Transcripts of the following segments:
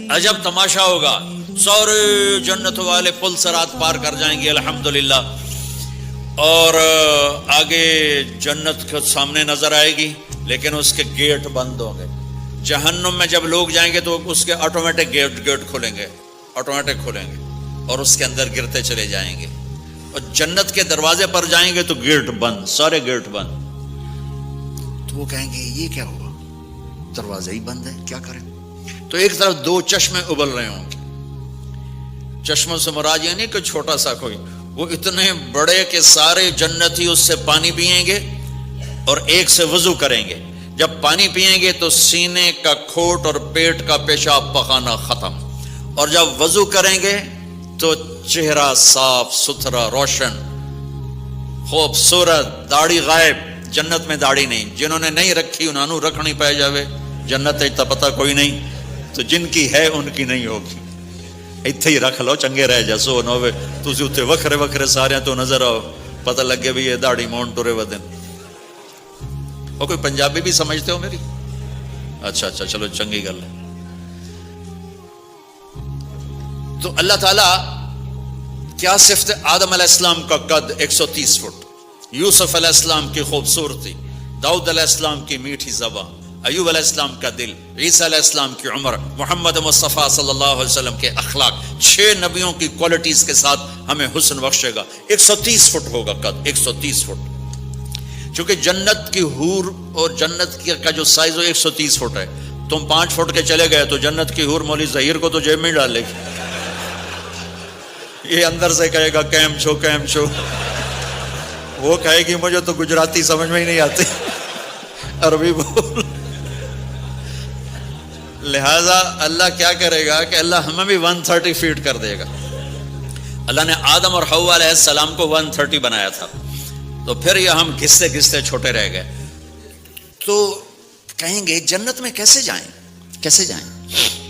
عجب تماشا ہوگا، سارے جنت والے پل صراط پار کر جائیں گے الحمدللہ، اور آگے جنت کے سامنے نظر آئے گی لیکن اس کے گیٹ بند ہوں گے۔ جہنم میں جب لوگ جائیں گے تو اس کے آٹومیٹک گیٹ کھولیں گے، آٹومیٹک کھولیں گے اور اس کے اندر گرتے چلے جائیں گے، اور جنت کے دروازے پر جائیں گے تو گیٹ بند، سارے گیٹ بند۔ تو وہ کہیں گے یہ کیا ہوا، دروازہ ہی بند ہے، کیا کریں؟ تو ایک طرف دو چشمے ابل رہے ہوں گے، چشموں سے مراد یہ نہیں کہ چھوٹا سا کوئی، وہ اتنے بڑے کہ سارے جنتی اس سے پانی پئیں گے اور ایک سے وضو کریں گے۔ جب پانی پئیں گے تو سینے کا کھوٹ اور پیٹ کا پیشاب پخانا ختم، اور جب وضو کریں گے تو چہرہ صاف ستھرا روشن خوبصورت، داڑھی غائب، جنت میں داڑھی نہیں، جنہوں نے نہیں رکھی انہوں نے رکھنی پہ جاوے، جنت تا پتہ کوئی نہیں، تو جن کی ہے ان کی نہیں ہوگی، اتھے ہی رکھ لو چنگے رہ جا، سو نہ ہوئے تسی اتھے وکھرے وکھرے سارے تو نظر آؤ، پتہ لگے بھی یہ داڑھی مون ٹرے ودن۔ اور کوئی پنجابی بھی سمجھتے ہو میری؟ اچھا چلو چنگی گل ہے۔ تو اللہ تعالیٰ کیا صفت آدم علیہ السلام کا قد 130 فٹ، یوسف علیہ السلام کی خوبصورتی، داؤد علیہ السلام کی میٹھی زبان، ایوب علیہ السلام کا دل، عیسیٰ علیہ السلام کی عمر، محمد مصطفیٰ صلی اللہ علیہ وسلم کے اخلاق، 6 نبیوں کی کوالٹیز کے ساتھ ہمیں حسن بخشے گا۔ 130 فٹ ہوگا قد، 130 فٹ، چونکہ جنت کی حور اور جنت کا جو سائز ہو 130 فٹ ہے، تم 5 فٹ کے چلے گئے تو جنت کی حور مولوی ظہیر کو تو جیب میں ڈالے گی، یہ اندر سے کہے گا کیم چھو، وہ کہے گی مجھے تو گجراتی سمجھ میں ہی نہیں آتی، عربی بول۔ لہذا اللہ کیا کرے گا کہ اللہ ہمیں بھی 130 فیٹ کر دے گا۔ اللہ نے آدم اور حوا علیہ السلام کو 130 بنایا تھا، تو پھر یہ ہم گھستے چھوٹے رہ گئے۔ تو کہیں گے جنت میں کیسے جائیں؟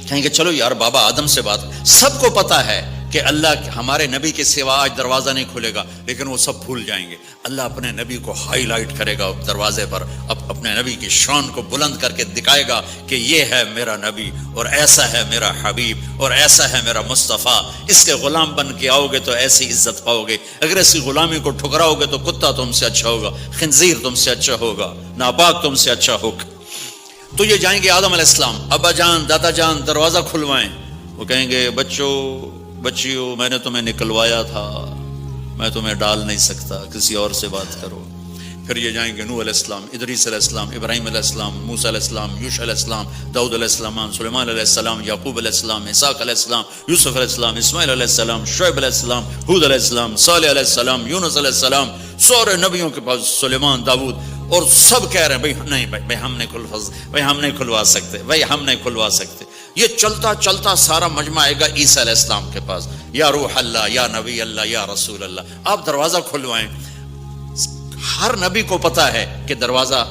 کہیں گے چلو یار بابا آدم سے بات، سب کو پتا ہے کہ اللہ ہمارے نبی کے سوا آج دروازہ نہیں کھلے گا، لیکن وہ سب بھول جائیں گے۔ اللہ اپنے نبی کو ہائی لائٹ کرے گا دروازے پر، اپنے نبی کی شان کو بلند کر کے دکھائے گا کہ یہ ہے میرا نبی، اور ایسا ہے میرا حبیب، اور ایسا ہے میرا مصطفیٰ، اس کے غلام بن کے آؤ گے تو ایسی عزت پاؤ گے، اگر ایسی غلامی کو ٹھکراؤ گے تو کتا تم سے اچھا ہوگا، خنزیر تم سے اچھا ہوگا، ناپاک تم سے اچھا ہوگا۔ تو یہ جائیں گے آدم علیہ السلام، ابا جان دادا جان دروازہ کھلوائیں، وہ کہیں گے بچیو میں نے تمہیں نکلوایا تھا، میں تمہیں ڈال نہیں سکتا، کسی اور سے بات کرو۔ پھر یہ جائیں گے نوح علیہ السلام، ادریس علیہ السلام، ابراہیم علیہ السلام، موسیٰ علیہ السلام، یوشع علیہ السلام، داؤد علیہ السلام، سلیمان علیہ السلام، یعقوب علیہ السلام، اسحاق علیہ السلام، یوسف علیہ السلام، اسماعیل علیہ السلام، شعیب علیہ السلام، ہود علیہ السلام، صالح علیہ السلام، یونس علیہ السلام، سارے نبیوں کے پاس، سلیمان، داؤد، اور سب کہہ رہے ہیں بھائی ہم نہیں کھلوا سکتے۔ یہ چلتا سارا مجمع آئے گا عیسیٰ علیہ السلام کے پاس، یا روح اللہ، یا نبی اللہ، یا رسول اللہ، آپ دروازہ کھلوائیں۔ ہر نبی کو پتا ہے کہ دروازہ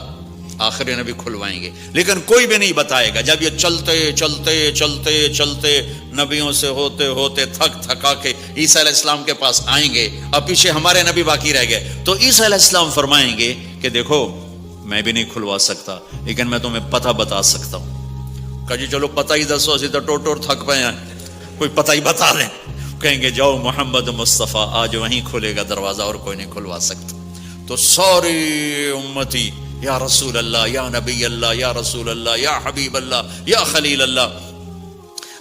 آخری نبی کھلوائیں گے، لیکن کوئی بھی نہیں بتائے گا۔ جب یہ چلتے نبیوں سے ہوتے تھکا کے عیسیٰ علیہ السلام کے پاس آئیں گے، اب پیچھے ہمارے نبی باقی رہ گئے، تو عیسیٰ علیہ السلام فرمائیں گے کہ دیکھو میں بھی نہیں کھلوا سکتا، لیکن میں تمہیں پتہ بتا سکتا ہوں۔ کہا جی چلو پتہ ہی دسو، اسی تو ٹوٹ تھک پے ہیں، کوئی پتہ ہی بتا دیں۔ کہیں گے جاؤ محمد مصطفیٰ، آج وہیں کھلے گا دروازہ، اور کوئی نہیں کھلوا سکتا۔ تو ساری امتی یا رسول اللہ، یا نبی اللہ، یا رسول اللہ، یا حبیب اللہ، یا خلیل اللہ،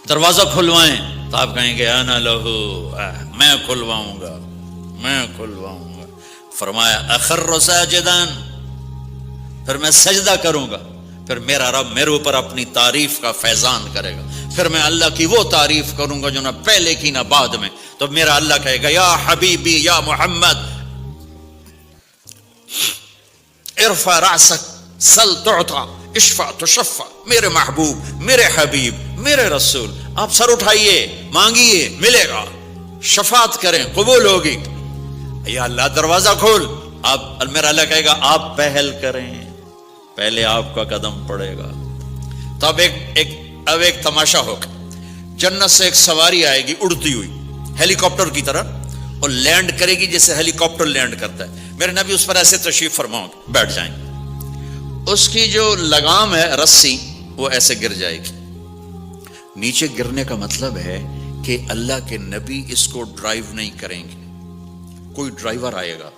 دروازہ کھلوائیں۔ تو آپ کہیں گے انا لہو، میں کھلواؤں گا۔ فرمایا اخر ساجدان، پھر میں سجدہ کروں گا، پھر میرا رب میرے اوپر اپنی تعریف کا فیضان کرے گا، پھر میں اللہ کی وہ تعریف کروں گا جو نہ پہلے کی نہ بعد میں۔ تو میرا اللہ کہے گا یا حبیبی یا محمد ارفع رأسک سل تعطا اشفع تشفع، میرے محبوب، میرے حبیب، میرے رسول، آپ سر اٹھائیے، مانگیے، ملے گا، شفاعت کریں، قبول ہوگی۔ یا اللہ دروازہ کھول، آپ میرا اللہ کہے گا آپ پہل کریں، پہلے آپ کا قدم پڑے گا۔ تو اب ایک تماشا ہوگا، جنت سے ایک سواری آئے گی اڑتی ہوئی ہیلی کاپٹر کی طرح، اور لینڈ کرے گی جیسے ہیلی کاپٹر لینڈ کرتا ہے۔ میرے نبی اس پر ایسے تشریف فرماؤں گے، بیٹھ جائیں گے، اس کی جو لگام ہے رسی وہ ایسے گر جائے گی، نیچے گرنے کا مطلب ہے کہ اللہ کے نبی اس کو ڈرائیو نہیں کریں گے. کوئی ڈرائیور آئے گا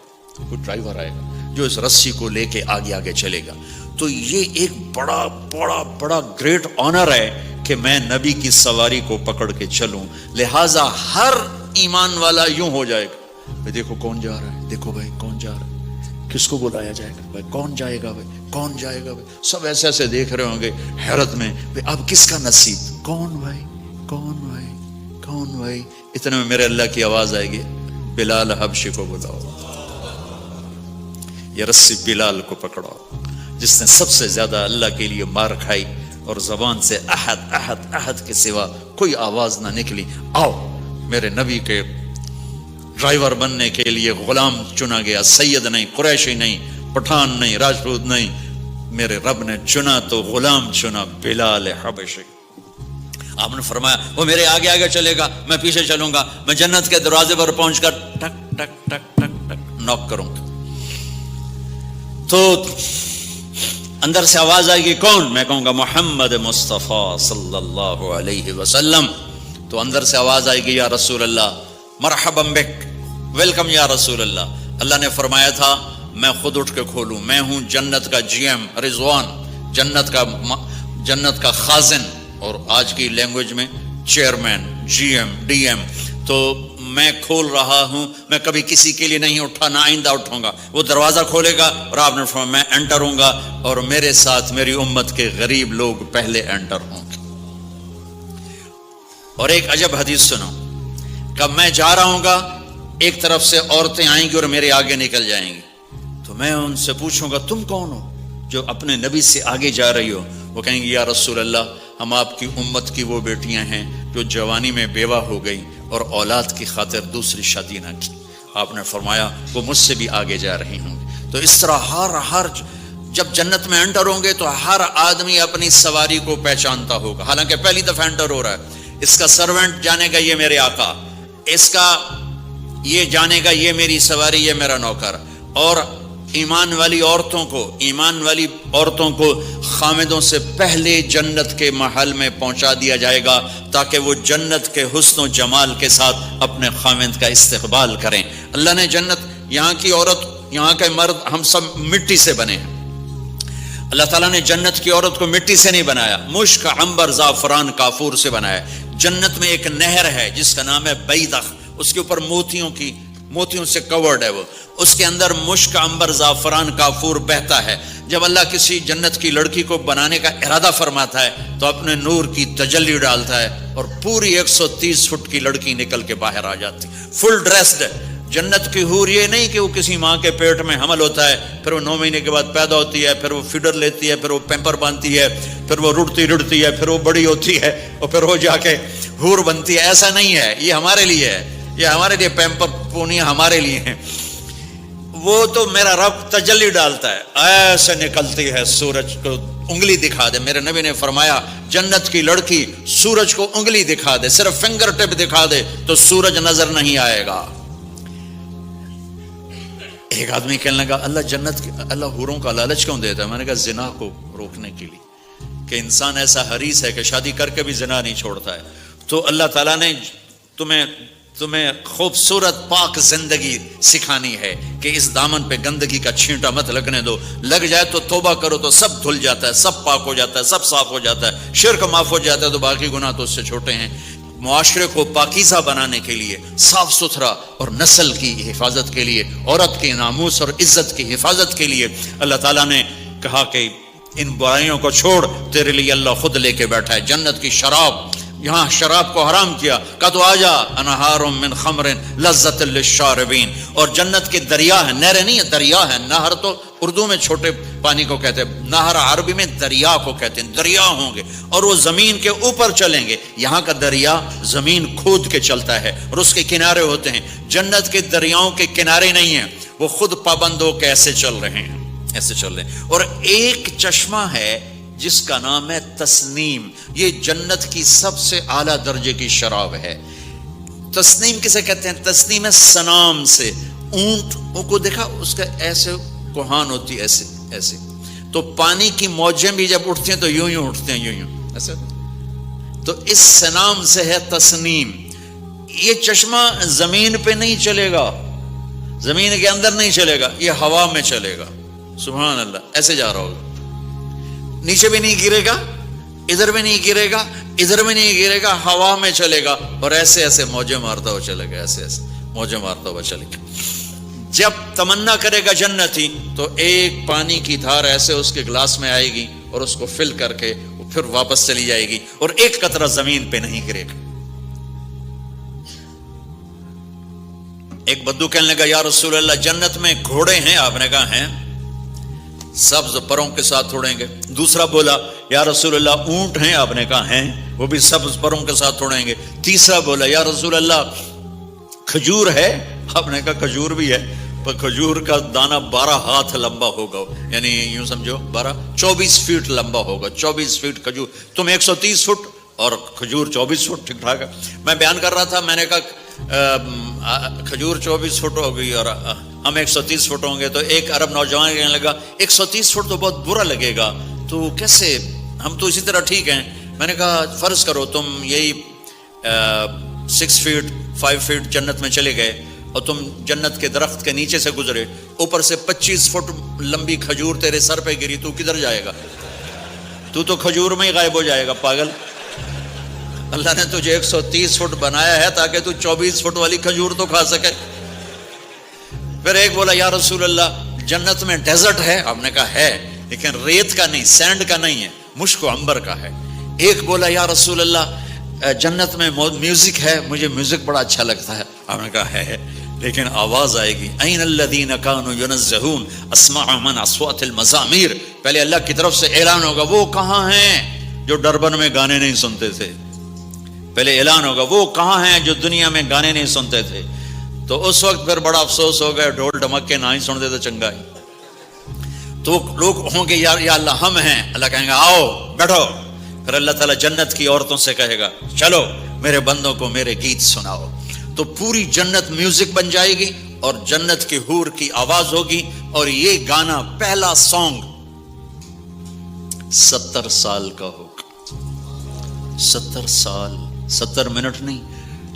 جو اس رسی کو لے کے آگے آگے چلے گا. تو یہ ایک بڑا بڑا بڑا گریٹ آنر ہے کہ میں نبی کی سواری کو پکڑ کے چلوں. لہٰذا ہر ایمان والا یوں ہو جائے گا, بھائی دیکھو کون جا رہا ہے, دیکھو بھائی کون جا رہا ہے, کس کو بلایا جائے گا, بھائی کون جائے گا, بھائی کون جائے گا. بھائی سب ایسے ایسے دیکھ رہے ہوں گے حیرت میں, بھائی اب کس کا نصیب, کون بھائی, کون بھائی, کون بھائی. اتنے میں میرے اللہ کی آواز آئے گی, بلال حبشی کو بلاؤ. یہ رسی بلال کو پکڑاؤ جس نے سب سے زیادہ اللہ کے لیے مار کھائی اور زبان سے احد احد احد کے سوا کوئی آواز نہ نکلی. آؤ میرے نبی کے ڈرائیور بننے کے لیے غلام چنا گیا, سید نہیں, قریشی نہیں, پٹھان نہیں, راجپوت نہیں, میرے رب نے چنا تو غلام چنا, بلال حبشی. آپ نے فرمایا وہ میرے آگے آگے چلے گا, میں پیچھے چلوں گا, میں جنت کے دروازے پر پہنچ کر ٹک ٹک ٹک ٹک ٹک نوک کروں گا. تو اندر سے آواز آئے گی, کون؟ میں کہوں گا محمد مصطفیٰ صلی اللہ علیہ وسلم. تو اندر سے آواز آئے گی, یا رسول اللہ, مرحبا بک, ویلکم یا رسول اللہ. اللہ نے فرمایا تھا میں خود اٹھ کے کھولوں, میں ہوں جنت کا جی ایم رضوان, جنت کا خازن, اور آج کی لینگویج میں chairman, G M, D M. تو میں کھول رہا ہوں, میں کبھی کسی کے لیے نہیں اٹھا, نہ آئندہ اٹھوں گا. وہ دروازہ کھولے گا اور آپ نے فرمایا میں انٹر ہوں گا, اور میرے ساتھ میری امت کے غریب لوگ پہلے انٹر ہوں گے. اور ایک عجب حدیث سنو, کب میں جا رہا ہوں گا ایک طرف سے عورتیں آئیں گی اور میرے آگے نکل جائیں گی. تو میں ان سے پوچھوں گا تم کون ہو جو اپنے نبی سے آگے جا رہی ہو؟ وہ کہیں گی یا رسول اللہ, ہم آپ کی امت کی وہ بیٹیاں ہیں جو جوانی میں بیوہ ہو گئی اور اولاد کی خاطر دوسری شادی نہ کی. آپ نے فرمایا وہ مجھ سے بھی آگے جا رہی ہوں گی. تو اس طرح ہر جب جنت میں انٹر ہوں گے تو ہر آدمی اپنی سواری کو پہچانتا ہوگا. حالانکہ پہلی دفعہ انٹر ہو رہا ہے, اس کا سرونٹ جانے گا یہ میرے آقا, اس کا یہ جانے گا یہ میری سواری, یہ میرا نوکر. اور ایمان والی عورتوں کو خامدوں سے پہلے جنت کے محل میں پہنچا دیا جائے گا تاکہ وہ جنت کے حسن و جمال کے ساتھ اپنے خامد کا استقبال کریں. اللہ نے جنت, یہاں کی عورت, یہاں کے مرد, ہم سب مٹی سے بنے ہیں. اللہ تعالیٰ نے جنت کی عورت کو مٹی سے نہیں بنایا, مشک, عنبر, زعفران, کافور سے بنایا. جنت میں ایک نہر ہے جس کا نام ہے بیدخ, اس کے اوپر موتیوں سے کورڈ ہے, وہ اس کے اندر مشک, عنبر, زعفران, کافور بہتا ہے. جب اللہ کسی جنت کی لڑکی کو بنانے کا ارادہ فرماتا ہے تو اپنے نور کی تجلی ڈالتا ہے اور پوری 130 فٹ کی لڑکی نکل کے باہر آ جاتی, فل ڈریسڈ. جنت کی حور یہ نہیں کہ وہ کسی ماں کے پیٹ میں حمل ہوتا ہے, پھر وہ 9 مہینے کے بعد پیدا ہوتی ہے, پھر وہ فیڈر لیتی ہے, پھر وہ پیمپر باندھتی ہے, پھر وہ رڑتی ہے, پھر وہ بڑی ہوتی ہے اور پھر وہ جا کے حور بنتی ہے. ایسا نہیں ہے, یہ ہمارے لیے ہے, یہ ہمارے لیے پیمپر پونیاں ہمارے لیے ہیں. وہ تو میرا رب تجلی ڈالتا ہے, ایسے نکلتی ہے سورج کو انگلی دکھا دے. میرے نبی نے فرمایا جنت کی لڑکی سورج کو انگلی دکھا دے, صرف فنگر ٹپ دکھا دے تو سورج نظر نہیں آئے گا. ایک آدمی کہنے لگا اللہ حوروں کا لالچ کیوں دیتا ہے؟ میں نے کہا زنا کو روکنے کے لیے, کہ انسان ایسا حریص ہے کہ شادی کر کے بھی زنا نہیں چھوڑتا ہے. تو اللہ تعالیٰ نے تمہیں خوبصورت پاک زندگی سکھانی ہے کہ اس دامن پہ گندگی کا چھینٹا مت لگنے دو, لگ جائے تو توبہ کرو تو سب دھل جاتا ہے, سب پاک ہو جاتا ہے, سب صاف ہو جاتا ہے, شرک معاف ہو جاتا ہے تو باقی گناہ تو اس سے چھوٹے ہیں. معاشرے کو پاکیزہ بنانے کے لیے, صاف ستھرا, اور نسل کی حفاظت کے لیے, عورت کے ناموس اور عزت کی حفاظت کے لیے اللہ تعالیٰ نے کہا کہ ان برائیوں کو چھوڑ, تیرے لیے اللہ خود لے کے بیٹھا ہے جنت کی شراب. یہاں شراب کو حرام کیا, کہا تو آجا انہار من خمر لذت للشاربین. اور جنت کے دریا ہے, نہریں نہیں ہے, دریا ہے. نہر تو اردو میں چھوٹے پانی کو کہتے ہیں, نہر عربی میں دریا کو کہتے ہیں. دریا ہوں گے اور وہ زمین کے اوپر چلیں گے. یہاں کا دریا زمین کھود کے چلتا ہے اور اس کے کنارے ہوتے ہیں. جنت کے دریاؤں کے کنارے نہیں ہیں, وہ خود پابند ہو کے ایسے چل رہے ہیں, ایسے چل رہے ہیں. اور ایک چشمہ ہے جس کا نام ہے تسنیم. یہ جنت کی سب سے اعلیٰ درجے کی شراب ہے. تسنیم کسے کہتے ہیں؟ تسنیم ہے سنام سے. اونٹ کو دیکھا, اس کا ایسے کوہان ہوتی ہے, ایسے ایسے. تو پانی کی موجیں بھی جب اٹھتی ہیں تو یوں اٹھتے ہیں, یوں ایسے. تو اس سے نام سے ہے تسنیم. یہ چشمہ زمین پہ نہیں چلے گا, زمین کے اندر نہیں چلے گا, یہ ہوا میں چلے گا. سبحان اللہ. ایسے جا رہا ہوگا, نیچے بھی نہیں گرے گا, ادھر بھی نہیں گرے گا, ادھر بھی نہیں گرے گا, ہوا میں چلے گا, اور ایسے ایسے موجیں مارتا ہوا چلے گا, ایسے ایسے موجیں مارتا ہوا چلے گا. جب تمنا کرے گا جنتی تو ایک پانی کی دھار ایسے اس کے گلاس میں آئے گی اور اس کو فل کر کے پھر واپس چلی جائے گی, اور ایک قطرہ زمین پہ نہیں گرے گا. ایک بدو کہنے لگا یا رسول اللہ جنت میں گھوڑے ہیں؟ آپ نے کہا ہیں, سبز پروں کے ساتھ اڑیں گے. دوسرا بولا یا رسول اللہ اونٹ ہیں؟ آپ نے کہا ہیں, وہ بھی سبز پروں کے ساتھ اڑیں گے. تیسرا بولا یا رسول اللہ کھجور ہے؟ آپ نے کہا کھجور بھی ہے, پر کھجور کا دانہ 12 ہاتھ لمبا ہوگا, یعنی یوں سمجھو 24 فٹ لمبا ہوگا. 24 فٹ کھجور, تم 130 فٹ اور کھجور 24 فٹ, ٹھیک ٹھاک ہے. میں بیان کر رہا تھا, میں نے کہا کھجور 24 فٹ ہو گئی اور ہم 130 فٹ ہوں گے. تو ایک عرب نوجوان کہنے لگا 130 فٹ تو بہت برا لگے گا, تو کیسے, ہم تو اسی طرح ٹھیک ہیں. میں نے کہا فرض کرو تم یہی 6 فٹ 5 فٹ جنت میں چلے گئے اور تم جنت کے درخت کے نیچے سے گزرے, اوپر سے 25 فٹ لمبی کھجور تیرے سر پہ گری, تو کدھر جائے گا؟ تو کھجور میں ہی غائب ہو جائے گا, پاگل. اللہ نے تجھے 130 فٹ بنایا ہے تاکہ تو 24 فٹ والی کھجور تو کھا سکے. پھر ایک بولا یا رسول اللہ جنت میں ڈیزرٹ ہے؟ آپ نے کہا ہے, لیکن ریت کا نہیں, سینڈ کا نہیں ہے, مشک و عنبر کا ہے. ایک بولا یا رسول اللہ جنت میں میوزک ہے؟ مجھے میوزک بڑا اچھا لگتا ہے. آپ نے کہا ہے, لیکن آواز آئے گی این الذین کانوا ینزہون اسمع من اصوات المزامیر. پہلے اللہ کی طرف سے اعلان ہوگا وہ کہاں ہیں جو ڈربن میں گانے نہیں سنتے تھے. پہلے اعلان ہوگا وہ کہاں ہیں جو دنیا میں گانے نہیں سنتے تھے. تو اس وقت پھر بڑا افسوس ہو گیا, ڈھول ڈھمکے نہ ہی سنتے تو چنگا ہی. تو لوگ ہوں گے یا اللہ ہم ہیں. اللہ کہیں گا آؤ بیٹھو. پھر اللہ تعالیٰ جنت کی عورتوں سے کہے گا چلو میرے بندوں کو میرے گیت سناؤ. تو پوری جنت میوزک بن جائے گی اور جنت کی حور کی آواز ہوگی, اور یہ گانا پہلا سانگ 70 سال کا ہوگا. 70 سال, 70 منٹ نہیں.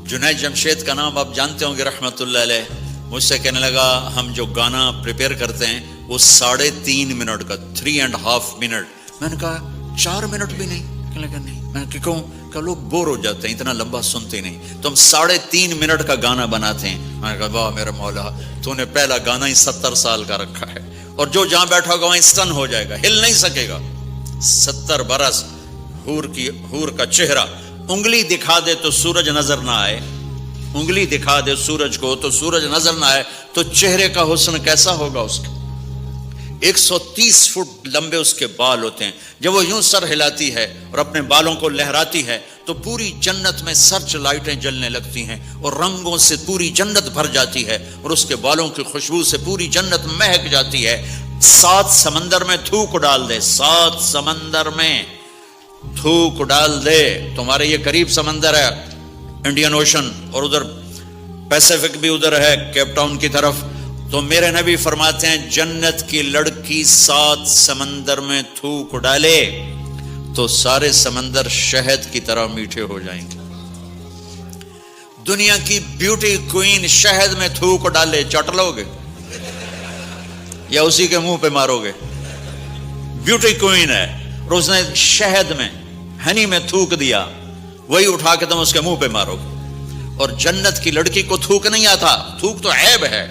جنید جمشید کا نام آپ جانتے ہوں گے رحمت اللہ علیہ. مجھ سے کہنے لگا ہم جو گانا پریپیئر کرتے ہیں وہ 3.5 منٹ کا, 3.5 منٹ. میں نے کہا 4 منٹ بھی نہیں. کہنے لگا نہیں. میں نے کہا کیوں؟ کہ لوگ بور ہو جاتے ہیں, اتنا لمبا سنتے نہیں. تو ہم 3.5 منٹ کا گانا بناتے ہیں. میں نے کہا واہ میرا مولا, تو نے پہلا گانا ہی 70 سال کا رکھا ہے, اور جو جہاں بیٹھا ہوگا وہیں اسٹن ہو جائے گا, ہل نہیں سکے گا. 70 برس حور کا چہرہ, انگلی دکھا دے تو سورج نظر نہ آئے, انگلی دکھا دے سورج کو تو سورج نظر نہ آئے, تو چہرے کا حسن کیسا ہوگا اس کا. 130 فٹ لمبے اس کے بال ہوتے ہیں. جب وہ یوں سر ہلاتی ہے اور اپنے بالوں کو لہراتی ہے تو پوری جنت میں سرچ لائٹیں جلنے لگتی ہیں اور رنگوں سے پوری جنت بھر جاتی ہے, اور اس کے بالوں کی خوشبو سے پوری جنت مہک جاتی ہے. 7 سمندر میں تھوک ڈال دے, 7 سمندر میں تھوک ڈال دے. تمہارے یہ قریب سمندر ہے انڈین اوشن, اور ادھر پیسیفک بھی ادھر ہے کیپ ٹاؤن کی طرف. تو میرے نبی فرماتے ہیں جنت کی لڑکی 7 سمندر میں تھوک ڈالے تو سارے سمندر شہد کی طرح میٹھے ہو جائیں گے. دنیا کی بیوٹی کوئین شہد میں تھوک ڈالے, چٹ لو گے یا اسی کے منہ پہ مارو گے؟ بیوٹی کوئین ہے اور اس نے شہد میں ہنی میں تھوک دیا, وہی اٹھا کے تم اس کے منہ پہ مارو گے. اور جنت کی لڑکی کو تھوک نہیں آتا, تھوک تو عیب ہے.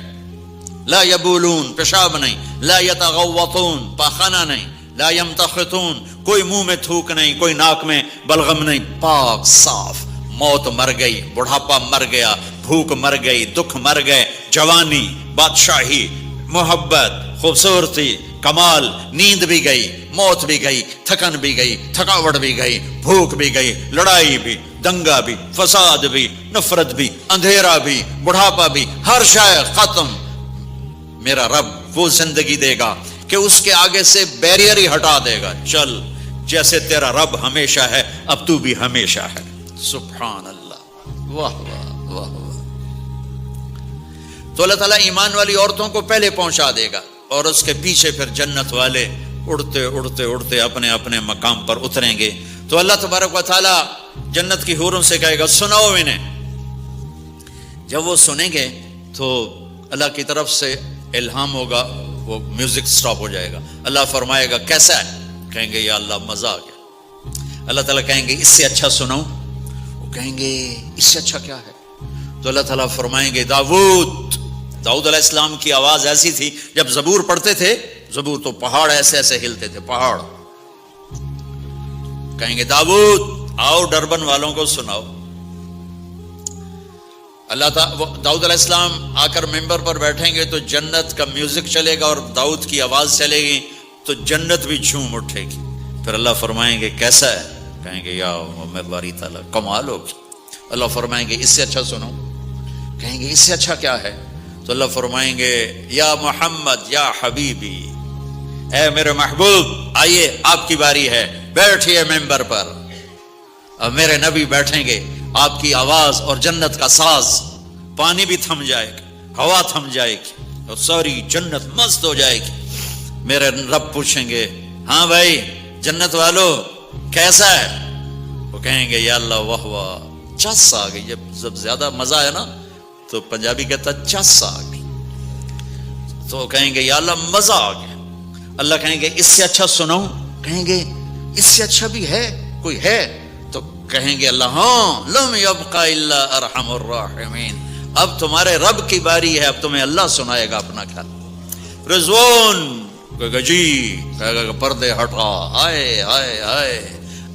لا یبولون, پیشاب نہیں. لا یتغوطون, پاخانہ نہیں. لا یمتخطون, کوئی منہ میں تھوک نہیں, کوئی ناک میں بلغم نہیں, پاک صاف. موت مر گئی, بڑھاپا مر گیا, بھوک مر گئی, دکھ مر گئے, جوانی, بادشاہی, محبت, خوبصورتی, کمال, نیند بھی گئی, موت بھی گئی, تھکن بھی گئی, تھکاوٹ بھی گئی, بھوک بھی گئی, لڑائی بھی, دنگا بھی, فساد بھی, نفرت بھی, اندھیرا بھی, بڑھاپا بھی, ہر شے ختم. میرا رب وہ زندگی دے گا کہ اس کے آگے سے بیریئر ہی ہٹا دے گا. چل جیسے تیرا رب ہمیشہ ہے اب تو بھی ہمیشہ ہے. سبحان اللہ, واہ واہ واہ واہ. تو اللہ تعالیٰ ایمان والی عورتوں کو پہلے پہنچا دے گا, اور اس کے پیچھے پھر جنت والے اڑتے اڑتے اڑتے اپنے اپنے مقام پر اتریں گے. تو اللہ تبارک و تعالیٰ جنت کی حوروں سے کہے گا سناؤ انہیں. جب وہ سنیں گے تو اللہ کی طرف سے الہام ہوگا, وہ میوزک سٹاپ ہو جائے گا. اللہ فرمائے گا کیسا ہے؟ کہیں گے یا اللہ مزہ آ گیا. اللہ تعالیٰ کہیں گے اس سے اچھا سناؤں؟ وہ کہیں گے اس سے اچھا کیا ہے؟ تو اللہ تعالیٰ فرمائیں گے داؤد علیہ السلام کی آواز ایسی تھی, جب زبور پڑھتے تھے, زبور تو پہاڑ ایسے ایسے ہلتے تھے, پہاڑ. کہیں گے داؤد آؤ ڈربن والوں کو سناؤ. اللہ تعالیٰ داؤد علیہ السلام آ کر ممبر پر بیٹھیں گے تو جنت کا میوزک چلے گا اور داؤد کی آواز چلے گی تو جنت بھی جھوم اٹھے گی. پھر اللہ فرمائیں گے کیسا ہے؟ کہیں گے یا میں باری تعالیٰ کمال ہوگی. اللہ فرمائیں گے اس سے اچھا سنو. کہیں گے اس سے اچھا کیا ہے؟ تو اللہ فرمائیں گے یا محمد یا حبیبی, اے میرے محبوب آئیے آپ کی باری ہے, بیٹھیے ممبر پر. اب میرے نبی بیٹھیں گے, آپ کی آواز اور جنت کا ساز, پانی بھی تھم جائے گا, ہوا تھم جائے گی اور ساری جنت مست ہو جائے گی. میرے رب پوچھیں گے ہاں بھائی جنت والو کیسا ہے؟ وہ کہیں گے یا اللہ واہ واہ چس آ گئی. جب زیادہ مزہ ہے نا تو پنجابی کہتا چس آ گئی. تو کہیں گے یا اللہ مزہ آ گیا. اللہ کہیں گے اس سے اچھا سناؤں؟ کہیں گے اس سے اچھا بھی ہے کوئی ہے؟ تو کہیں گے اللہ ہاں لم یبقى الا ارحم الراحمین, اب تمہارے رب کی باری ہے, اب تمہیں اللہ سنائے گا اپنا خیال. رضوان کہے گا جی, کہے گا پردے ہٹا, آئے آئے آئے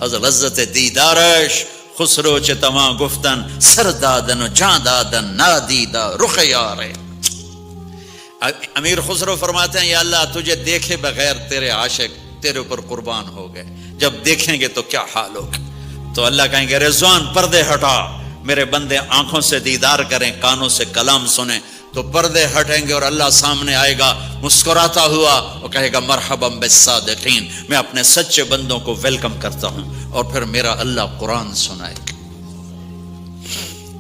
از لذت دیدارش خسرو چ تمام گفتن سر دادن و جان دادن نادیدہ رخ یار. امیر خسرو فرماتے ہیں یا اللہ تجھے دیکھے بغیر تیرے عاشق تیرے اوپر قربان ہو گئے, جب دیکھیں گے تو کیا حال ہوگا. تو اللہ کہیں گے رضوان پردے ہٹا, میرے بندے آنکھوں سے دیدار کریں, کانوں سے کلام سنیں. تو پردے ہٹیں گے اور اللہ سامنے آئے گا مسکراتا ہوا, وہ کہے گا مرحبا بالصادقین, میں اپنے سچے بندوں کو ویلکم کرتا ہوں. اور پھر میرا اللہ قرآن سنائے گا,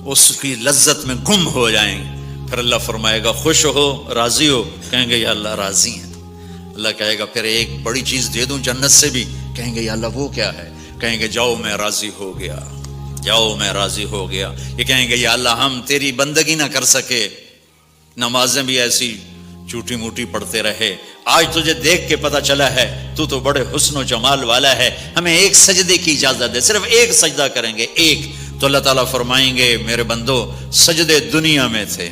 اس کی لذت میں گم ہو جائیں گے. پھر اللہ فرمائے گا خوش ہو راضی ہو؟ کہیں گے یا اللہ راضی ہیں. اللہ کہے گا پھر ایک بڑی چیز دے دوں جنت سے بھی؟ کہیں گے یا اللہ وہ کیا ہے؟ کہیں گے جاؤ میں راضی ہو گیا, جاؤ میں راضی ہو گیا. یہ کہیں گے یا اللہ ہم تیری بندگی نہ کر سکے, نمازیں بھی ایسی چوٹی موٹی پڑھتے رہے, آج تجھے دیکھ کے پتہ چلا ہے تو بڑے حسن و جمال والا ہے, ہمیں ایک سجدے کی اجازت دے, صرف ایک سجدہ کریں گے ایک. تو اللہ تعالیٰ فرمائیں گے میرے بندو سجدے دنیا میں تھے,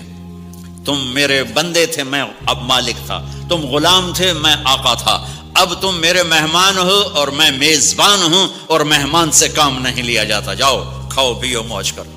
تم میرے بندے تھے, میں اب مالک تھا, تم غلام تھے, میں آقا تھا. اب تم میرے مہمان ہو اور میں میزبان ہوں, اور مہمان سے کام نہیں لیا جاتا. جاؤ کھاؤ پیو موج کرو.